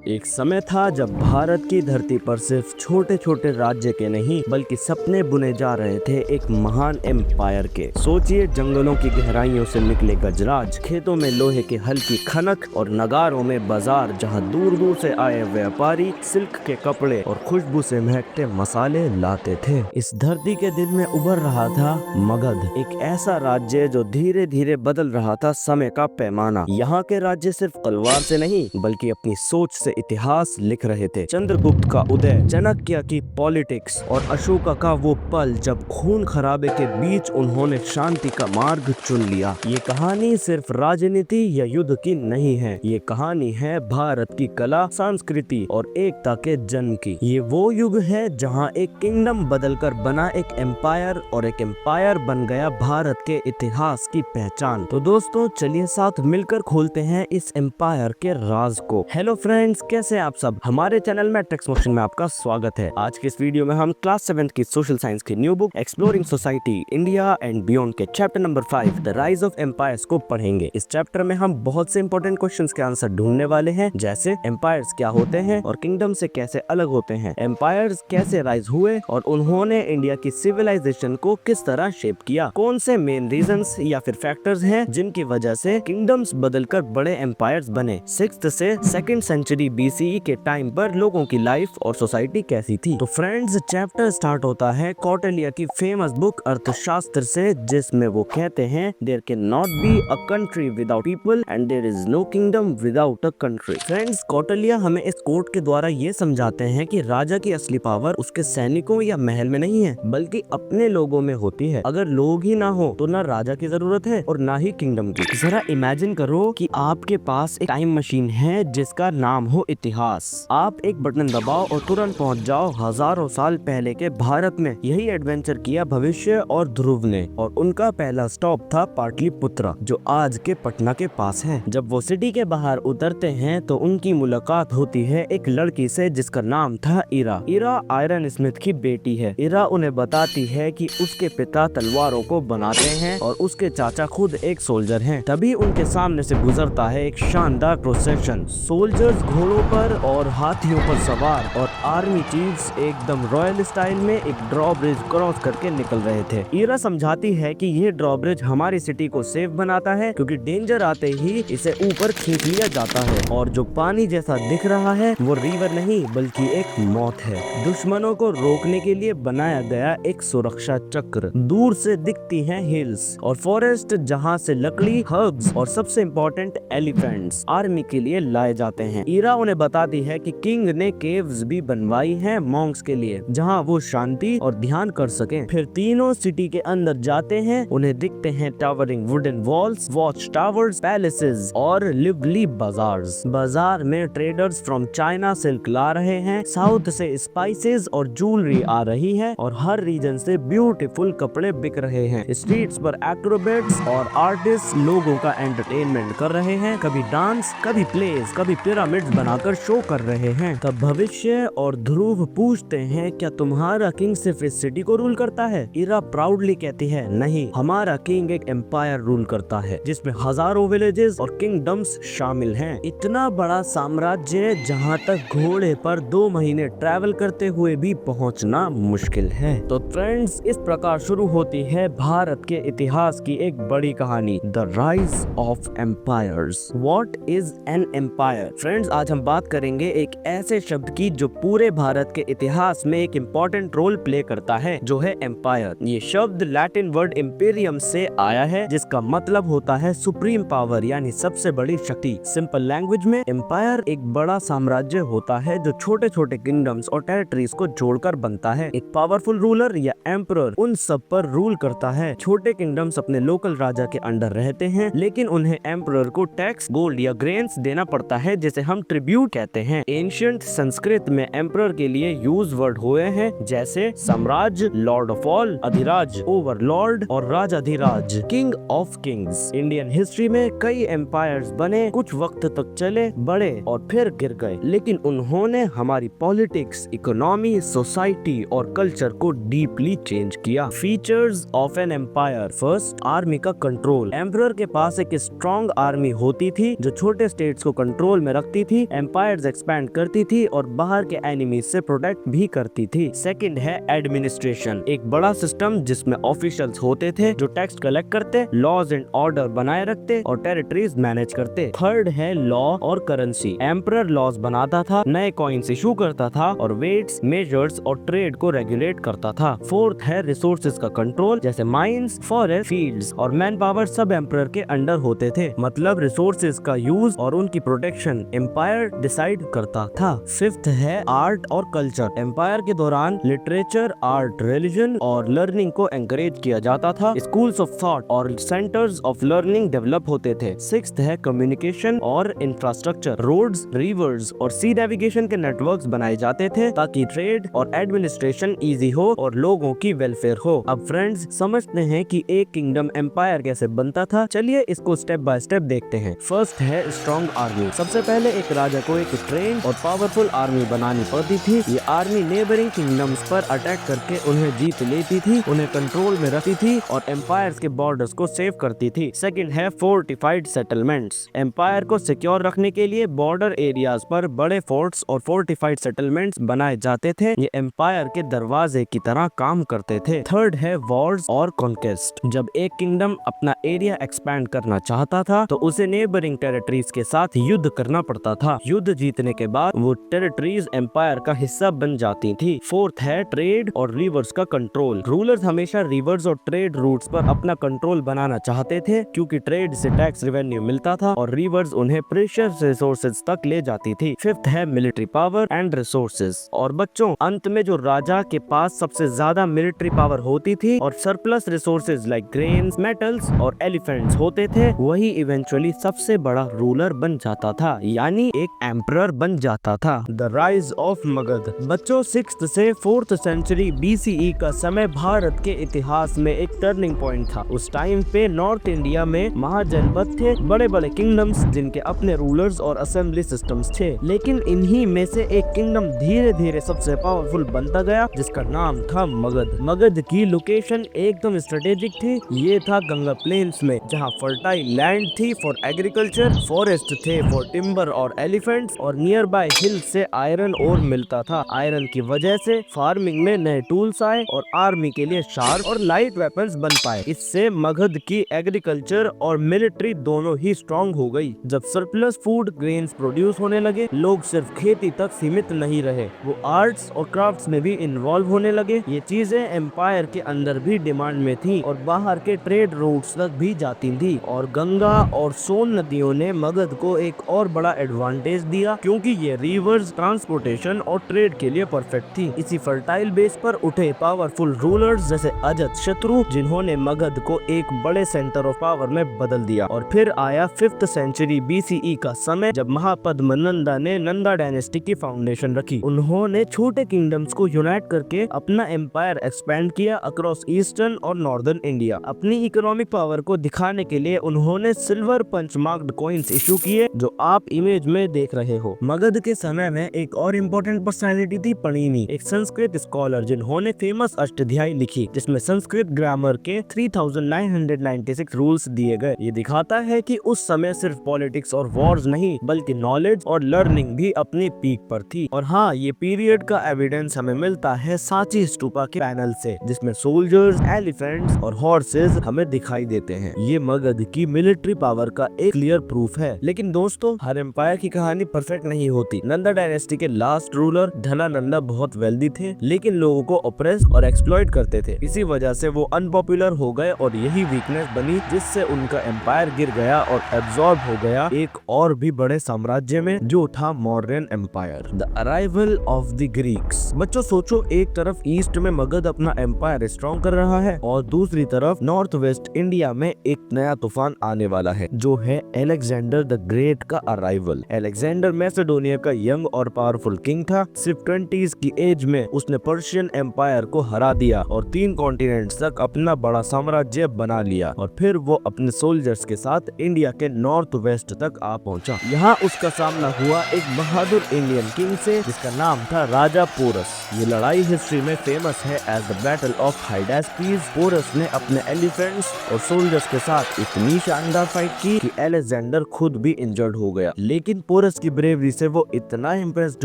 एक समय था जब भारत की धरती पर सिर्फ छोटे छोटे राज्य के नहीं बल्कि सपने बुने जा रहे थे एक महान एम्पायर के। सोचिए, जंगलों की गहराइयों से निकले गजराज, खेतों में लोहे के हल की खनक और नगारों में बाजार जहां दूर दूर से आए व्यापारी सिल्क के कपड़े और खुशबू से महकते मसाले लाते थे। इस धरती के दिल में उभर रहा था मगध, एक ऐसा राज्य जो धीरे धीरे बदल रहा था समय का पैमाना। यहाँ के राज्य सिर्फ तलवार से नहीं बल्कि अपनी सोच से इतिहास लिख रहे थे। चंद्रगुप्त का उदय, चाणक्य की पॉलिटिक्स और अशोका का वो पल जब खून खराबे के बीच उन्होंने शांति का मार्ग चुन लिया। ये कहानी सिर्फ राजनीति या युद्ध की नहीं है, ये कहानी है भारत की कला, संस्कृति और एकता के जन्म की। ये वो युग है जहाँ एक किंगडम बदलकर बना एक एम्पायर और एक एम्पायर बन गया भारत के इतिहास की पहचान। तो दोस्तों, चलिए साथ मिलकर खोलते हैं इस एम्पायर के राज को। हेलो फ्रेंड्स, कैसे आप सब। हमारे चैनल में टेक्स्ट मोशन में आपका स्वागत है। आज के इस वीडियो में हम क्लास 7 की सोशल साइंस की new book exploring society India and beyond के chapter number 5 the rise of empires को पढ़ेंगे। इस चैप्टर में हम बहुत से इंपॉर्टेंट क्वेश्चंस के आंसर ढूंढने वाले हैं, जैसे एम्पायर्स क्या होते हैं और किंगडम से कैसे अलग होते हैं, एम्पायर्स कैसे राइज हुए और उन्होंने इंडिया की सिविलाइजेशन को किस तरह शेप किया, कौन से मेन रीजंस या फिर फैक्टर्स हैं जिनकी वजह से किंगडम्स बदलकर बड़े एम्पायर्स बने। 6th से 2nd सेंचुरी बीसीई के टाइम पर लोगों की लाइफ और सोसाइटी कैसी थी। तो फ्रेंड्स, चैप्टर स्टार्ट होता है कौटिल्य की फेमस बुक अर्थशास्त्र से, जिसमें वो कहते हैं there can not be a country without people and there is no kingdom without a country. Friends, Kautilya हमें इस कोट के द्वारा ये समझाते हैं कि राजा की असली पावर उसके सैनिकों या महल में नहीं है बल्कि अपने लोगों में होती है। अगर लोग ही ना हो तो ना राजा की जरूरत है और ना ही किंगडम की। जरा इमेजिन करो कि आपके पास एक टाइम मशीन है जिसका नाम हो इतिहास। आप एक बटन दबाओ और तुरंत पहुंच जाओ हजारों साल पहले के भारत में। यही एडवेंचर किया भविष्य और ध्रुव ने, और उनका पहला स्टॉप था पाटलिपुत्र, जो आज के पटना के पास है। जब वो सिटी के बाहर उतरते हैं तो उनकी मुलाकात होती है एक लड़की से जिसका नाम था इरा। इरा आयरन स्मिथ की बेटी है। इरा उन्हें बताती है कि उसके पिता तलवारों को बनाते हैं और उसके चाचा खुद एक सोल्जर हैं। तभी उनके सामने से गुजरता है एक शानदार प्रोसेशन, सोल्जर्स घोड़ों पर और हाथियों पर सवार, और आर्मी चीफ्स एकदम रॉयल स्टाइल में एक ड्रॉब्रिज क्रॉस करके निकल रहे थे। ईरा समझाती है कि ये ड्रॉब्रिज हमारी सिटी को सेफ बनाता है क्योंकि डेंजर आते ही इसे ऊपर खींच लिया जाता है, और जो पानी जैसा दिख रहा है वो रिवर नहीं बल्कि एक मौत है, दुश्मनों को रोकने के लिए बनाया गया एक सुरक्षा चक्र। दूर से दिखती हैं हिल्स और फॉरेस्ट जहाँ से लकड़ी, हर्ब्स और सबसे इम्पोर्टेंट एलिफेंट्स आर्मी के लिए लाए जाते हैं। ईरा उन्हें बताती है कि किंग ने केव्स भी बनवाई हैं मॉन्क्स के लिए, जहां वो शांति और ध्यान कर सकें। फिर तीनों सिटी के अंदर जाते हैं। उन्हें दिखते हैं towering wooden walls, watch towers, palaces और लिवली बाजार्स। बाजार में ट्रेडर्स फ्रॉम चाइना सिल्क ला रहे हैं, साउथ से स्पाइसेस और ज्वेलरी आ रही है, और हर रीजन से ब्यूटीफुल कपड़े बिक रहे हैं। स्ट्रीट्स पर एक्रोबेट्स और आर्टिस्ट लोगों का एंटरटेनमेंट कर रहे हैं, कभी डांस, कभी प्लेस, कभी पिरामिड्स बनाकर शो कर रहे हैं। तब भविष्य और ध्रुव पूछते हैं, क्या तुम्हारा किंग सिर्फ इस सिटी को रूल करता है? इरा प्राउडली कहती है, नहीं, हमारा किंग एक एम्पायर रूल करता है जिसमें हजारों विलेजेस और किंगडम्स शामिल हैं। इतना बड़ा साम्राज्य जहां तक घोड़े पर 2 महीने ट्रैवल करते हुए भी पहुंचना मुश्किल है। तो फ्रेंड्स, इस प्रकार शुरू होती है भारत के इतिहास की एक बड़ी कहानी, the rise of empires. What is an empire? Friends, आज हम बात करेंगे एक ऐसे शब्द की जो पूरे भारत के इतिहास में एक इम्पोर्टेंट रोल प्ले करता है, जो है एम्पायर। ये शब्द लैटिन वर्ड इम्पेरियम से आया है, जिसका मतलब होता है सुप्रीम पावर, यानी सबसे बड़ी शक्ति। सिंपल लैंग्वेज में एम्पायर एक बड़ा साम्राज्य होता है जो छोटे छोटे किंगडम्स और टेरिटरीज को जोड़कर बनता है। एक पावरफुल रूलर या एम्परर उन सब पर रूल करता है। छोटे किंगडम्स अपने लोकल राजा के अंडर रहते हैं, लेकिन उन्हें एम्परर को टैक्स, गोल्ड या ग्रेन्स देना पड़ता है, जिसे हम ट्रिब्यूट कहते हैं। एंशिएंट संस्कृत में एम्परर के लिए यूज वर्ड हुए हैं, जैसे साम्राज्य, लॉर्ड ऑफ ऑल, अधिराज, ओवरलॉर्ड और राजाधिराज, king of kings. Indian history में कई एम्पायर्स बने, कुछ वक्त तक चले, बढ़े और फिर गिर गए, लेकिन उन्होंने हमारी पॉलिटिक्स, इकोनॉमी, सोसाइटी और कल्चर को डीपली चेंज किया। Features of an empire. First, army का कंट्रोल। एम्परर के पास एक स्ट्रॉन्ग आर्मी होती थी जो छोटे स्टेट्स को कंट्रोल में रखती थी एम्पायर्स एक्सपैंड करती थी और बाहर के एनिमीज से प्रोटेक्ट भी करती थी। सेकंड है एडमिनिस्ट्रेशन, एक बड़ा सिस्टम जिसमें ऑफिशियल्स होते थे जो टैक्स कलेक्ट करते, लॉज एंड ऑर्डर बनाए रखते और टेरिटरीज मैनेज करते। थर्ड है लॉ और करेंसी, एम्परर लॉज बनाता था, नए कॉइन्स इशू करता था और वेट्स, मेजर्स और ट्रेड को रेगुलेट करता था। फोर्थ है रिसोर्सेज का कंट्रोल, जैसे माइंस, फॉरेस्ट, फील्ड्स और मैन पावर सब एम्परर के अंडर होते थे, मतलब रिसोर्सेज का यूज और उनकी प्रोटेक्शन एम्पायर डिसाइड करता था। फिफ्थ है आर्ट और कल्चर, एम्पायर के दौरान लिटरेचर, आर्ट, रिलीजन और लर्निंग को एनकरेज किया जाता था, स्कूल्स ऑफ थॉट और सेंटर्स ऑफ लर्निंग डेवलप होते थे। सिक्स्थ है कम्युनिकेशन और इंफ्रास्ट्रक्चर, रोड्स, रिवर्स और सी नेविगेशन के नेटवर्क्स बनाए जाते थे ताकि ट्रेड और एडमिनिस्ट्रेशन इजी हो और लोगों की वेलफेयर हो। अब फ्रेंड्स समझते हैं कि एक किंगडम एम्पायर कैसे बनता था। चलिए इसको स्टेप बाय स्टेप देखते हैं। फर्स्ट है स्ट्रॉन्ग आर्मी। सबसे पहले एक राजा को एक ट्रेन और पावरफुल आर्मी बनानी पड़ती थी। ये आर्मी नेबरिंग किंगडम्स पर अटैक करके उन्हें जीत लेती थी, उन्हें कंट्रोल में रखती थी और एम्पायर्स के बॉर्डर्स को सेव करती थी। सेकंड है फोर्टिफाइड सेटलमेंट्स। एम्पायर को सिक्योर रखने के लिए बॉर्डर एरियाज पर बड़े फोर्ट्स और फोर्टिफाइड सेटलमेंट्स बनाए जाते थे। ये एम्पायर के दरवाजे की तरह काम करते थे। थर्ड है वॉर्स और कॉन्क्वेस्ट। जब एक किंगडम अपना एरिया एक्सपैंड करना चाहता था तो उसे नेबरिंग टेरिटरीज के साथ युद्ध करना पड़ता था। युद्ध जीतने के बाद वो टेरिटरीज एम्पायर का हिस्सा बन जाती थी। फोर्थ है ट्रेड और रिवर्स का कंट्रोल। रूलर्स हमेशा रिवर्स और ट्रेड रूट्स पर अपना कंट्रोल बनाना चाहते थे क्योंकि ट्रेड से टैक्स रेवेन्यू मिलता था और रिवर्स उन्हें प्रेशियस रिसोर्सेज तक ले जाती थी। फिफ्थ है मिलिट्री पावर एंड रिसोर्सेज। और बच्चों अंत में जो राजा के पास सबसे ज्यादा मिलिट्री पावर होती थी और surplus resources like grains, metals और एलिफेंट्स होते थे, वही इवेंचुअली सबसे बड़ा रूलर बन जाता था, यानी एक एम्परर बन जाता था। The rise of Magadh. बच्चों 6th से 4th सेंचुरी BCE का समय भारत के इतिहास में एक टर्निंग पॉइंट था। उस टाइम पे नॉर्थ इंडिया में महाजनपद थे, बड़े बड़े किंगडम्स जिनके अपने रूलर्स और असेंबली सिस्टम्स थे। लेकिन इन्हीं में से एक किंगडम धीरे धीरे सबसे पावरफुल बनता गया जिसका नाम था मगध। मगध की लोकेशन एकदम स्ट्रेटेजिक थी। ये था गंगा प्लेन्स में जहाँ फर्टाइल लैंड थी फॉर एग्रीकल्चर, फॉरेस्ट थे फॉर टिम्बर और एलिफेंट्स और नियर बाय हिल से आयरन ओर मिलता था। आयरन की वजह से फार्मिंग में नए टूल्स आए और आर्मी के लिए शार्प और लाइट वेपन्स बन पाए। इससे मगध की एग्रीकल्चर और मिलिट्री दोनों ही स्ट्रॉन्ग हो गई। जब सरप्लस फूड ग्रेन्स प्रोड्यूस होने लगे, लोग सिर्फ खेती तक सीमित नहीं रहे, वो आर्ट्स और क्राफ्ट्स में भी इन्वॉल्व होने लगे। ये चीजें एम्पायर के अंदर भी डिमांड में थी और बाहर के ट्रेड रूट्स तक भी जाती थी। और गंगा और सोन नदियों ने मगध को एक और बड़ा एडवांटेज दिया क्योंकि ये रिवर्स, ट्रांसपोर्टेशन और ट्रेड के लिए परफेक्ट थी। इसी फर्टाइल बेस पर उठे पावरफुल रूलर्स जैसे अजात शत्रु, जिन्होंने मगध को एक बड़े सेंटर ऑफ पावर में बदल दिया। और फिर आया 5th सेंचुरी BCE का समय जब महापद्म नंदा ने नंदा डायनेस्टी की फाउंडेशन रखी। उन्होंने छोटे किंगडम्स को यूनाइट करके अपना एम्पायर एक्सपैंड किया अक्रॉस ईस्टर्न और नॉर्दर्न इंडिया। अपनी इकोनॉमिक पावर को दिखाने के लिए उन्होंने silver punch marked coins issue किए जो आप इमेज में देख रहे हो। मगध के समय में एक और इम्पोर्टेंट पर्सनालिटी थी पणिनि, एक संस्कृत स्कॉलर जिन्होंने फेमस अष्टध्यायी लिखी जिसमें संस्कृत ग्रामर के 3996 रूल्स दिए गए। ये दिखाता है कि उस समय सिर्फ पॉलिटिक्स और वॉर्स नहीं बल्कि नॉलेज और लर्निंग भी अपने पीक पर थी। और हाँ, ये पीरियड का एविडेंस हमें मिलता है सांची स्तूपा के पैनल से जिसमें सोल्जर्स, एलिफेंट्स और हॉर्सेस हमें दिखाई देते हैं। ये मगध की मिलिट्री पावर का एक क्लियर प्रूफ है। लेकिन दोस्तों हर एम्पायर की कहानी परफेक्ट नहीं होती। नंदा डायनेस्टी के लास्ट रूलर धनानंदा बहुत वेल्दी थे लेकिन लोगों को ऑप्रेस और एक्सप्लॉइट करते थे। इसी वजह से वो अनपॉपुलर हो गए और यही वीकनेस बनी जिससे उनका एम्पायर गिर गया और एब्जॉर्ब हो गया एक और भी बड़े साम्राज्य में जो था Mauryan empire. The arrival of the Greeks. बच्चों सोचो, एक तरफ ईस्ट में मगध अपना एम्पायर स्ट्रॉन्ग कर रहा है और दूसरी तरफ नॉर्थ वेस्ट इंडिया में एक नया तूफान आने वाला है जो है अलेक्जेंडर द ग्रेट का अराइवल। अलेक्जेंडर मैसेडोनिया का यंग और पावरफुल किंग था। सिर्फ 20s की एज में उसने पर्शियन एम्पायर को हरा दिया और 3 कॉन्टिनेंट्स तक अपना बड़ा साम्राज्य बना लिया और फिर वो अपने सोल्जर्स के साथ इंडिया के नॉर्थ वेस्ट तक आ पहुंचा। यहाँ उसका सामना हुआ एक बहादुर इंडियन किंग से जिसका नाम था राजा पोरस। ये लड़ाई हिस्ट्री में फेमस है as the battle of Hydaspes. Porus ने अपने एलिफेंट्स और सोल्जर्स के साथ इतनी शानदार फाइट की कि अलेक्जेंडर खुद भी इंजर्ड हो गया। लेकिन पोरस की ब्रेवरी से वो इतना इम्प्रेस्ड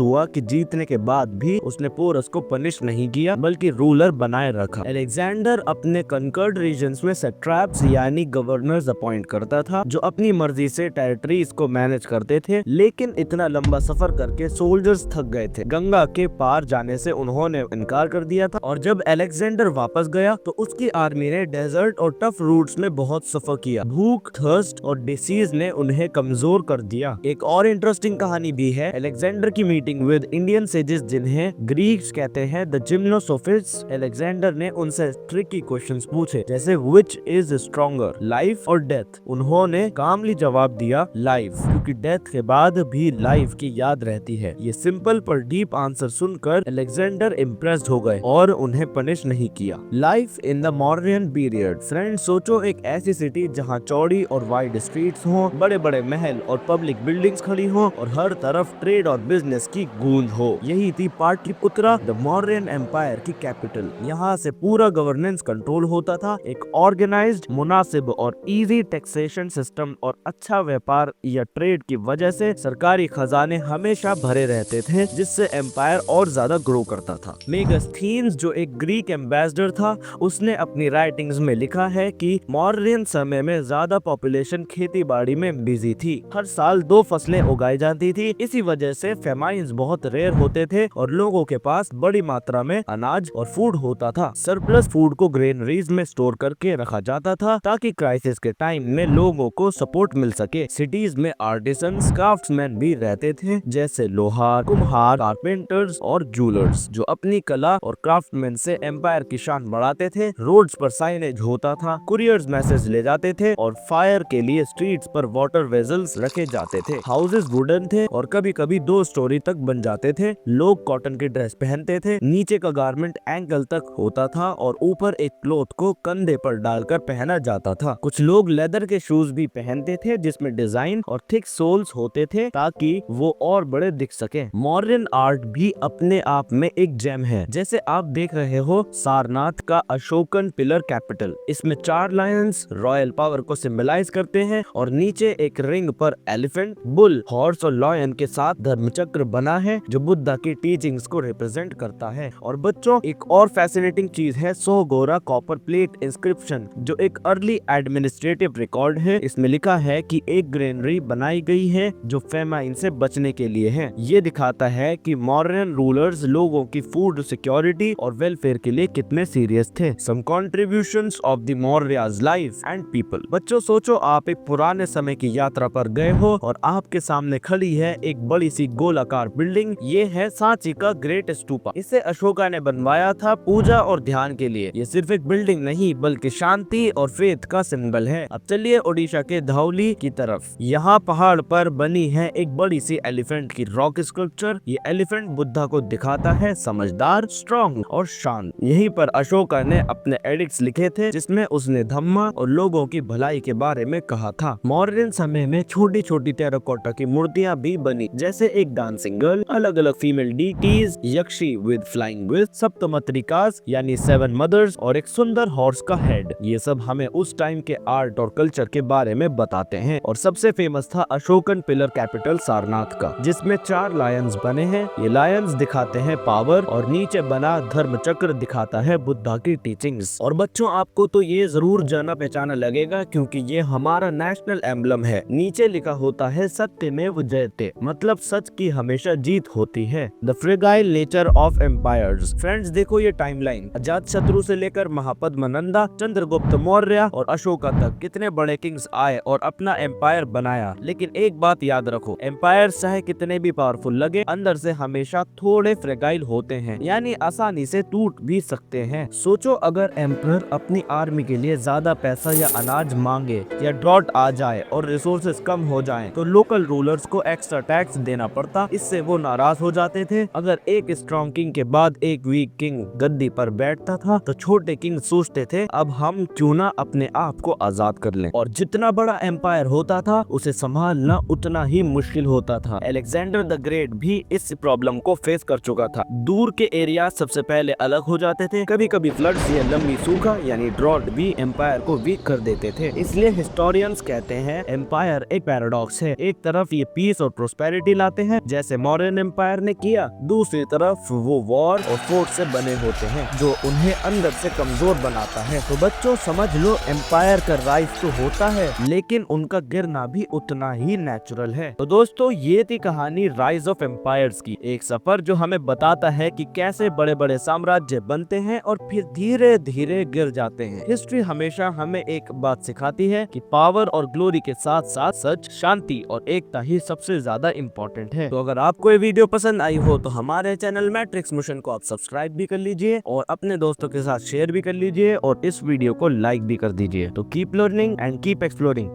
हुआ कि जीतने के बाद भी उसने पोरस को पनिश नहीं किया बल्कि रूलर बनाए रखा। अलेक्जेंडर अपने कंकर्ड रीजन्स में सैट्रैप्स यानी गवर्नर्स अपॉइंट करता था जो अपनी मर्जी से टेरिटरीज को मैनेज करते थे, लेकिन इतना लंबा सफर करके सोल्जर्स थक गए थे। गंगा के पार जाने से उन्होंने इनकार कर दिया था और जब अलेक्जेंडर वापस गया तो उसकी आर्मी ने डेजर्ट और टफ रूट्स में बहुत सफर किया। भूख, थर्स्ट और डिसीज ने उन्हें कमजोर कर दिया। एक और इंटरेस्टिंग कहानी भी है अलेक्जेंडर की मीटिंग विद इंडियन सेजेस जिन्हें ग्रीक्स कहते हैं द जिम्नोसोफिस्ट्स। अलेक्जेंडर ने उनसे ट्रिकी क्वेश्चंस पूछे जैसे व्हिच इज स्ट्रॉन्गर, लाइफ और डेथ। उन्होंने कामली जवाब दिया लाइफ, क्योंकि डेथ के बाद भी लाइफ की याद रहती है। ये सिंपल पर डीप आंसर सुनकर अलेक्जेंडर इम्प्रेस्ड हो गए और उन्हें पनिश नहीं किया। Life in the Mauryan period. Friends सोचो एक ऐसी सिटी जहाँ चौड़ी और वाइड स्ट्रीट्स हो, बड़े बड़े महल और पब्लिक बिल्डिंग्स खड़ी हो और हर तरफ ट्रेड और बिजनेस की गूंज हो। यही थी पाटलिपुत्रा, द मौर्यन एम्पायर की कैपिटल। यहाँ से पूरा गवर्नेंस कंट्रोल होता था। एक ऑर्गेनाइज्ड, मुनासिब और इजी टैक्सेशन सिस्टम और अच्छा व्यापार या ट्रेड की वजह से सरकारी खजाने हमेशा भरे रहते थे, जिससे एम्पायर और ज्यादा ग्रो करता था। मेगास्थीन्स जो एक ग्रीक एम्बेसडर था, उसने अपनी राइटिंग्स में लिखा है कि मौर्यन समय में ज्यादा पॉपुलेशन खेती बाड़ी में बिजी थी। हर साल 2 फसलें उगाई जाती थी। इसी वजह से फेमाइन्स बहुत रेयर होते थे और लोगों के पास बड़ी मात्रा में अनाज और फूड होता था। सरप्लस फूड को ग्रेनरीज में स्टोर करके रखा जाता था ताकि क्राइसिस के टाइम में लोगों को सपोर्ट मिल सके। सिटीज में आर्टिसंस, क्राफ्ट्समैन भी रहते थे जैसे लोहार, कुम्हार, कारपेंटर्स और जूलर्स जो अपनी कला और क्राफ्टमैन से एम्पायर की शान बढ़ाते थे। रोड्स पर साइनेज होता था, कुरियर्स मैसेज ले जाते थे और फायर के लिए स्ट्रीट्स पर वाटर वेजल्स रखे जाते थे। हाउसेस वुडन थे और कभी कभी 2 स्टोरी तक बन जाते थे। लोग कॉटन की ड्रेस पहनते थे, नीचे का गारमेंट एंकल तक होता था और ऊपर एक क्लॉथ को कंधे पर डालकर पहना जाता था। कुछ लोग लेदर के शूज भी पहनते थे जिसमें डिजाइन और थिक सोल्स होते थे ताकि वो और बड़े दिख सके। मॉडर्न आर्ट भी अपने आप में एक जेम है। जैसे आप देख रहे हो सारनाथ का अशोकन पिलर कैपिटल। इसमें 4 लायंस रॉयल पावर को सिंबलाइज करते हैं और नीचे एक रिंग पर एलिफेंट, बुल, हॉर्स और लॉयन के साथ धर्मचक्र बना है जो बुद्धा की टीचिंग्स को रिप्रेजेंट करता है। और बच्चों एक और फैसिनेटिंग चीज है सोगोरा कॉपर प्लेट इंस्क्रिप्शन जो एक अर्ली एडमिनिस्ट्रेटिव रिकॉर्ड है। इसमें लिखा है कि एक ग्रेनरी बनाई गई है जो फेमाइन से बचने के लिए है। ये दिखाता है कि मॉडर्न रूलर्स लोगों की फूड सिक्योरिटी और वेलफेयर के लिए कितने सीरियस थे। Some contributions of the Mauryas life and people. बच्चों सोचो आप एक पुराने समय की यात्रा पर गए हो और आपके सामने खड़ी है एक बड़ी सी गोलाकार बिल्डिंग। ये है सांची का ग्रेट स्तूपा। इसे अशोका ने बनवाया था पूजा और ध्यान के लिए। ये सिर्फ एक बिल्डिंग नहीं बल्कि शांति और फेथ का सिंबल है। अब चलिए ओडिशा के धौली की तरफ। यहाँ पहाड़ पर बनी है एक बड़ी सी एलिफेंट की रॉक स्कल्पचर। ये एलिफेंट बुद्धा को दिखाता है समझदार, स्ट्रॉन्ग और शांत। यहीं पर अशोका ने अपने एडिक्ट्स लिखे थे जिसमें उसने धम्मा और लोगों की भलाई के बारे में कहा था। मॉडर्न समय में छोटी छोटी टेराकोटा की मूर्तियां भी बनी जैसे एक डांसिंग गर्ल, अलग अलग female deities, yakshi with flying with, saptamatrikas यानी 7 मदर्स और एक सुंदर हॉर्स का हेड। ये सब हमें उस टाइम के आर्ट और कल्चर के बारे में बताते हैं। और सबसे फेमस था अशोकन पिलर कैपिटल सारनाथ का जिसमें 4 लायंस बने हैं। ये लायंस दिखाते हैं पावर और नीचे बना धर्म चक्र दिखाता है बुद्धा की टीचिंग्स। और बच्चों आपको तो ये जरूर जाना पहचाना लगेगा क्योंकि ये हमारा नेशनल एम्बलम है। नीचे लिखा होता है सत्यमेव जयते, मतलब सच की हमेशा जीत होती है। The fragile nature of empires. Friends देखो ये टाइमलाइन, अजात शत्रु से लेकर महापद्मनंदा, चंद्रगुप्त मौर्य और अशोका तक कितने बड़े किंग्स आए और अपना एम्पायर बनाया। लेकिन एक बात याद रखो, एम्पायर चाहे कितने भी पावरफुल लगे अंदर से हमेशा थोड़े फ्रेगाइल होते हैं, यानी आसानी से टूट भी सकते हैं। सोचो अगर एम्परर अपनी आर्मी के लिए ज्यादा पैसा या अनाज मांगे या ड्रॉट आ जाए और रिसोर्सेज कम हो जाएं, तो लोकल रूलर्स को एक्स्ट्रा टैक्स देना पड़ता। इससे वो नाराज हो जाते थे। अगर एक स्ट्रॉन्ग किंग के बाद एक वीक किंग गद्दी पर बैठता था तो छोटे किंग सोचते थे अब हम क्यों ना अपने आप को आजाद कर लें। और जितना बड़ा एम्पायर होता था उसे संभालना उतना ही मुश्किल होता था। अलेक्जेंडर द ग्रेट भी इस प्रॉब्लम को फेस कर चुका था। दूर के एरिया सबसे पहले अलग हो जाते थे। कभी कभी फ्लड्स या लंबी सूखा यानी ड्रॉट भी एम्पायर को वीक कर देते थे। इसलिए हिस्टोरियंस कहते हैं एम्पायर एक पैराडॉक्स है। एक तरफ ये पीस और प्रोस्पेरिटी लाते हैं जैसे मौर्यन एम्पायर ने किया, दूसरी तरफ वो वॉर और फोर्ट से बने होते हैं जो उन्हें अंदर से कमजोर बनाता है। तो बच्चों समझ लो, एम्पायर का राइज तो होता है लेकिन उनका गिरना भी उतना ही नेचुरल है। तो दोस्तों ये थी कहानी राइज ऑफ एम्पायर्स की, एक सफर जो हमें बताता है कि कैसे बड़े बड़े साम्राज्य बनते हैं और फिर धीरे धीरे गिर जाते हैं। हिस्ट्री हमेशा हमें एक बात सिखाती है कि पावर और ग्लोरी के साथ साथ सच, शांति और एकता ही सबसे ज्यादा इम्पोर्टेंट है। तो अगर आपको ये वीडियो पसंद आई हो तो हमारे चैनल मैट्रिक्स मिशन को आप सब्सक्राइब भी कर लीजिए और अपने दोस्तों के साथ शेयर भी कर लीजिए और इस वीडियो को लाइक भी कर दीजिए। तो keep learning and keep exploring.